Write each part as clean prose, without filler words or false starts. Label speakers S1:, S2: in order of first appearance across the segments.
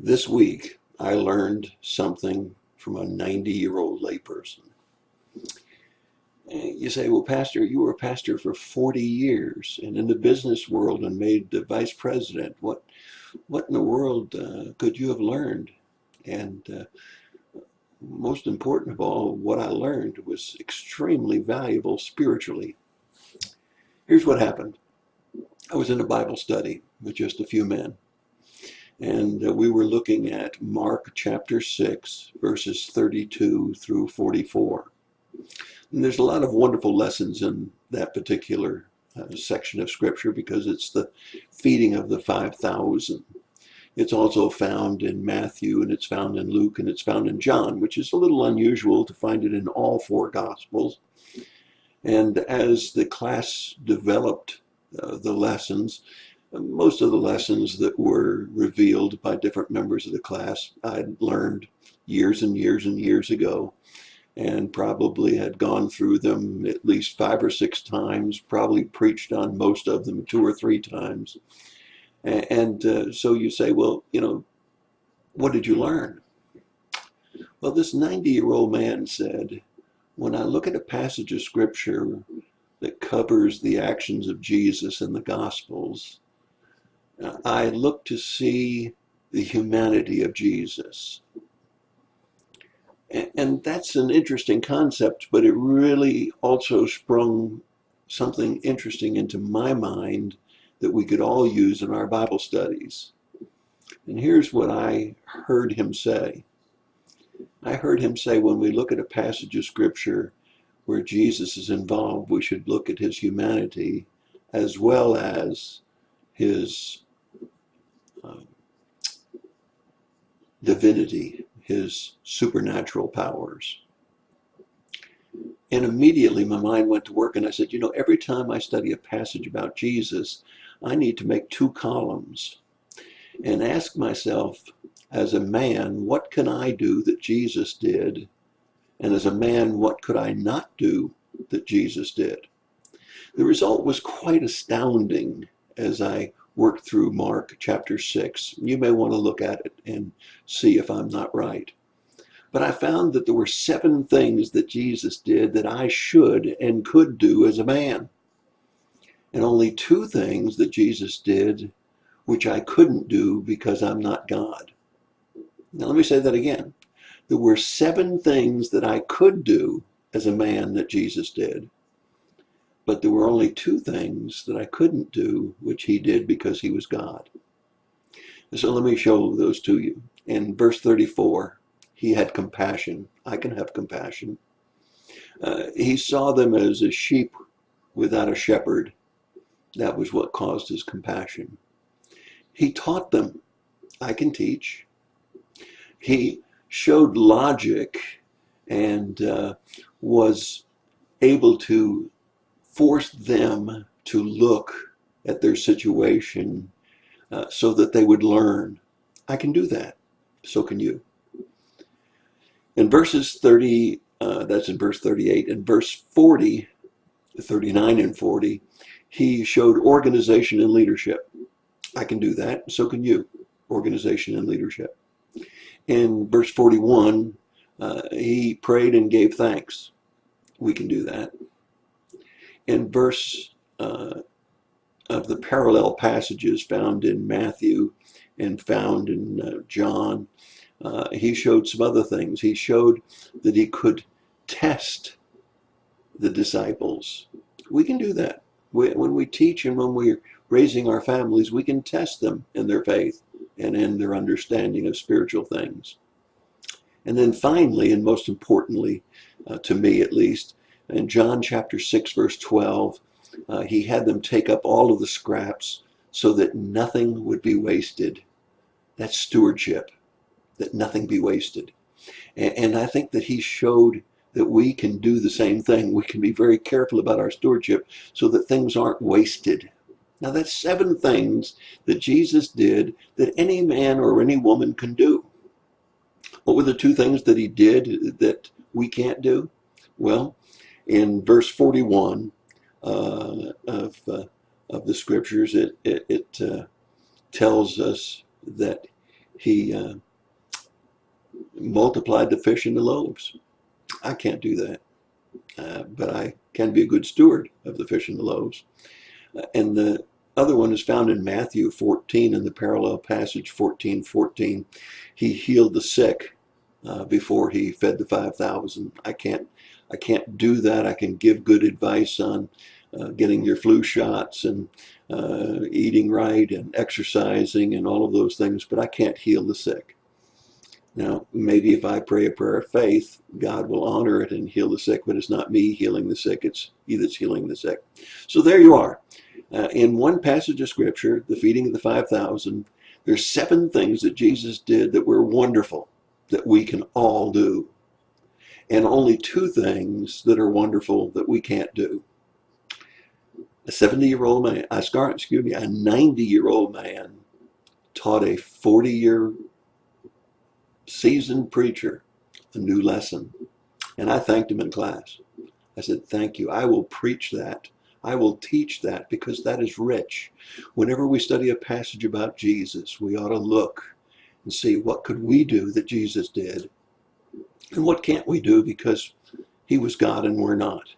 S1: This week, I learned something from a 90-year-old layperson. You say, well, Pastor, you were a pastor for 40 years and in the business world and made the vice president. What in the world could you have learned? And most important of all, what I learned was extremely valuable spiritually. Here's what happened. I was in a Bible study with just a few men. And we were looking at Mark chapter 6, verses 32 through 44. And there's a lot of wonderful lessons in that particular section of Scripture because it's the feeding of the 5,000. It's also found in Matthew, and it's found in Luke, and it's found in John, which is a little unusual to find it in all four Gospels. And as the class developed the lessons, most of the lessons that were revealed by different members of the class I'd learned years and years and years ago, and probably had gone through them at least 5 or 6 times, probably preached on most of them 2 or 3 times. And so you say, well, what did you learn? Well, this 90-year-old man said, when I look at a passage of Scripture that covers the actions of Jesus in the Gospels, I look to see the humanity of Jesus. And that's an interesting concept, but it really also sprung something interesting into my mind that we could all use in our Bible studies. And here's what I heard him say. I heard him say, when we look at a passage of Scripture where Jesus is involved, we should look at his humanity as well as his divinity, his supernatural powers. And immediately my mind went to work and I said, every time I study a passage about Jesus, I need to make 2 columns and ask myself, as a man, what can I do that Jesus did? And as a man, what could I not do that Jesus did? The result was quite astounding as I worked through Mark chapter 6. You may want to look at it and see if I'm not right. But I found that there were 7 things that Jesus did that I should and could do as a man. And only 2 things that Jesus did which I couldn't do because I'm not God. Now let me say that again. There were 7 things that I could do as a man that Jesus did. But there were only 2 things that I couldn't do, which he did because he was God. So let me show those to you. In verse 34, he had compassion. I can have compassion. He saw them as a sheep without a shepherd. That was what caused his compassion. He taught them. I can teach. He showed logic and was able to force them to look at their situation so that they would learn. I can do that. So can you. In verses 30, that's in verse 38, in verse 40, 39 and 40, he showed organization and leadership. I can do that. So can you. Organization and leadership. In verse 41, he prayed and gave thanks. We can do that. In verse of the parallel passages found in Matthew and found in John, he showed some other things. He showed that he could test the disciples. We can do that. When we teach and when we're raising our families, we can test them in their faith and in their understanding of spiritual things. And then finally, and most importantly, to me at least, in John chapter 6, verse 12, he had them take up all of the scraps so that nothing would be wasted. That's stewardship, that nothing be wasted. And I think that he showed that we can do the same thing. We can be very careful about our stewardship so that things aren't wasted. Now that's 7 things that Jesus did that any man or any woman can do. What were the 2 things that he did that we can't do? Well, in verse 41 of the scriptures, it tells us that He multiplied the fish and the loaves. I can't do that, but I can be a good steward of the fish and the loaves. And the other one is found in Matthew 14 in the parallel passage 14:14. He healed the sick before he fed the 5,000. I can't do that. I can give good advice on getting your flu shots and eating right and exercising and all of those things, but I can't heal the sick. Now, maybe if I pray a prayer of faith, God will honor it and heal the sick, but it's not me healing the sick, it's He that's healing the sick. So there you are. In one passage of Scripture, the feeding of the 5,000, there's 7 things that Jesus did that were wonderful, that we can all do. And only 2 things that are wonderful that we can't do. A 70-year-old man, a 90-year-old man taught a 40-year seasoned preacher a new lesson. And I thanked him in class. I said, thank you. I will preach that. I will teach that because that is rich. Whenever we study a passage about Jesus, we ought to look and see what could we do that Jesus did and what can't we do because He was God and we're not.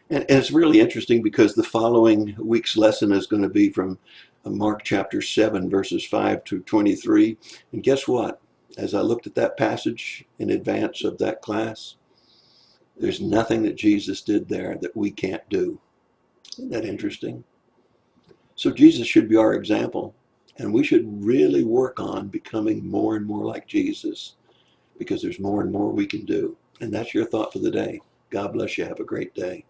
S1: And it's really interesting because the following week's lesson is going to be from Mark chapter 7, verses 5 to 23. And guess what? As I looked at that passage in advance of that class, there's nothing that Jesus did there that we can't do. Isn't that interesting? So Jesus should be our example, and we should really work on becoming more and more like Jesus because there's more and more we can do. And that's your thought for the day. God bless you. Have a great day.